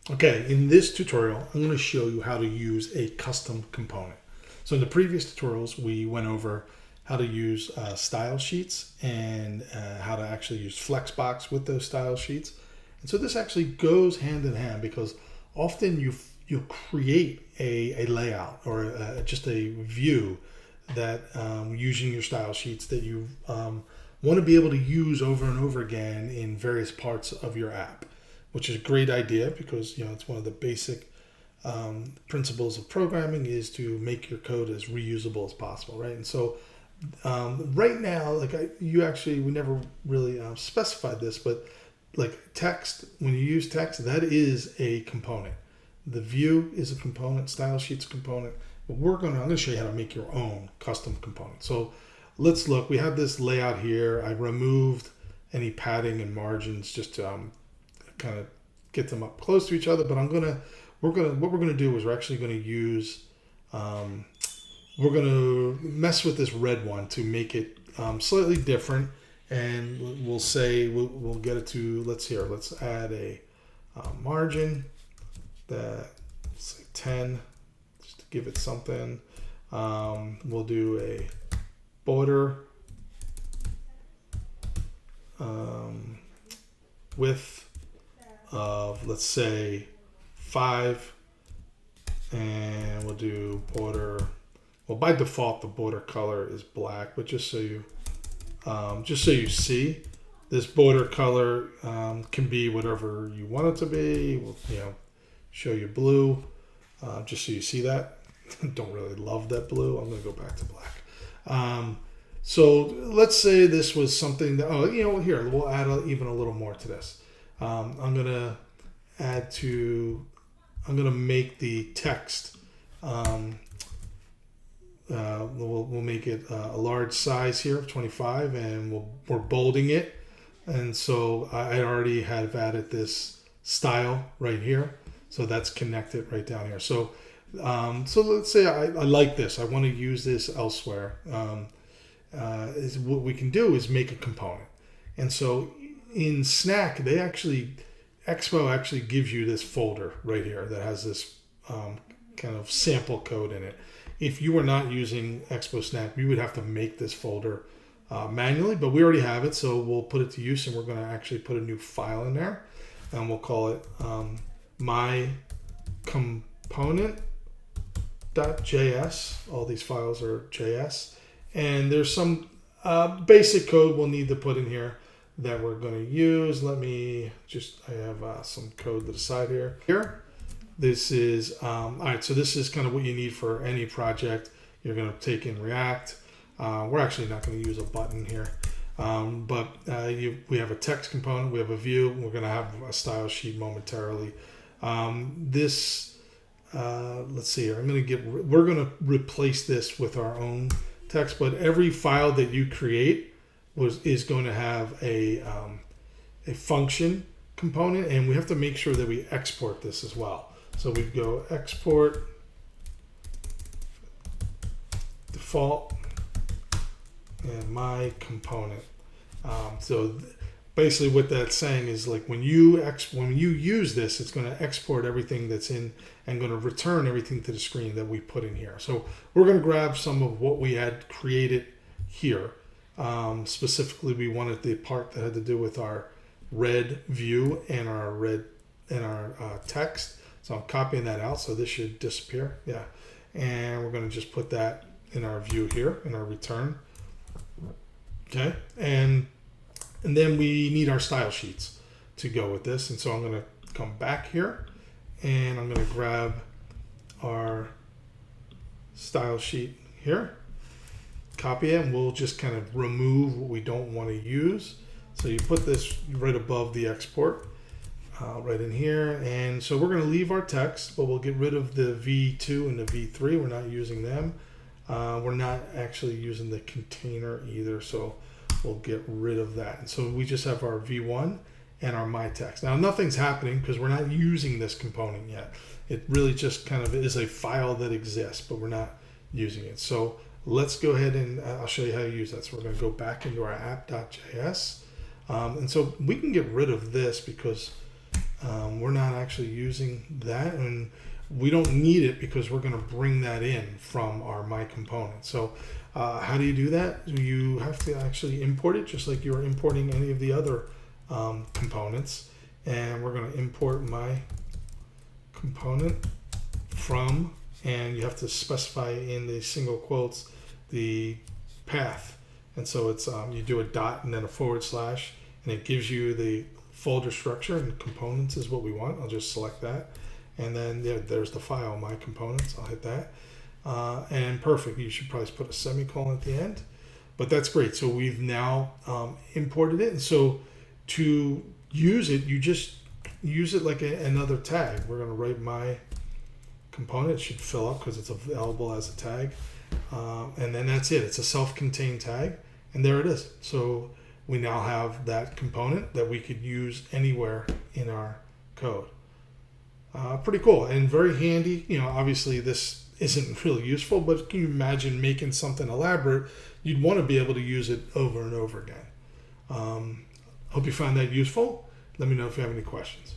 Okay, in this tutorial, I'm going to show you how to use a custom component. So in the previous tutorials, we went over how to use style sheets and how to actually use Flexbox with those style sheets. And so this actually goes hand in hand because often you'll create a layout or just a view that using your style sheets that you want to be able to use over and over again in various parts of your app, which is a great idea because it's one of the basic principles of programming is to make your code as reusable as possible, right? And so right now, we never really specified this, but like text, when you use text, that is a component. The view is a component, style sheet's a component. But I'm going to show you how to make your own custom component. So let's look. We have this layout here. I removed any padding and margins just to kind of get them up close to each other. But what we're gonna do is we're actually going to use we're going to mess with this red one to make it slightly different, and we'll say we'll get it to let's add a margin that say 10 just to give it something. We'll do a border width of, let's say, 5, and we'll do border. Well, by default the border color is black, but just so you see, this border color can be whatever you want it to be. We'll show you blue, just so you see that. Don't really love that blue. I'm going to go back to black. So let's say this was something that, here, we'll add even a little more to this. I'm going to make the text, we'll make it a large size here of 25, and we're bolding it. And so I already have added this style right here. So that's connected right down here. So let's say I like this. I want to use this elsewhere. What we can do is make a component. And so in Snack, Expo actually gives you this folder right here that has this kind of sample code in it. If you were not using Expo Snack, you would have to make this folder manually, but we already have it, so we'll put it to use, and we're going to actually put a new file in there, and we'll call it my component.js. All these files are JS, and there's some basic code we'll need to put in here that we're going to use. I have some code to the side here. This is all right. So this is kind of what you need for any project you're going to take in React. We're actually not going to use a button here, but we have a text component, we have a view, we're going to have a style sheet momentarily. Let's see here. We're going to replace this with our own text, but every file that you create is going to have a function component, and we have to make sure that we export this as well. So we go export default and my component. Basically what that's saying is, like, when you use this, it's going to export everything that's in and going to return everything to the screen that we put in here. So we're going to grab some of what we had created here. Specifically, we wanted the part that had to do with our red view and our text. So I'm copying that out, so this should disappear. Yeah, and we're going to just put that in our view here in our return. Okay, and then we need our style sheets to go with this. And so I'm going to come back here, and I'm going to grab our style sheet here, copy it, and we'll just kind of remove what we don't want to use. So you put this right above the export, right in here. And so we're going to leave our text, but we'll get rid of the V2 and the V3. We're not using them. We're not actually using the container either, so we'll get rid of that. And so we just have our V1 and our my text. Now nothing's happening because we're not using this component yet. It really just kind of is a file that exists, but we're not using it. So let's go ahead and I'll show you how to use that. So we're going to go back into our app.js. And so we can get rid of this because We're not actually using that, and we don't need it because we're going to bring that in from our my component. So how do you do that? You have to actually import it just like you're importing any of the other components. And we're going to import my component from, and you have to specify in the single quotes the path. And so it's you do a dot and then a forward slash, and it gives you the folder structure, and components is what we want. I'll just select that, and then there's the file, my components. I'll hit that, and perfect. You should probably put a semicolon at the end, but that's great. So we've now imported it, and so to use it, you just use it like another tag. We're going to write my component. It should fill up because it's available as a tag, and then that's it. It's a self-contained tag, and there it is. So we now have that component that we could use anywhere in our code. Pretty cool and very handy. Obviously this isn't really useful, but can you imagine making something elaborate? You'd want to be able to use it over and over again. Hope you found that useful. Let me know if you have any questions.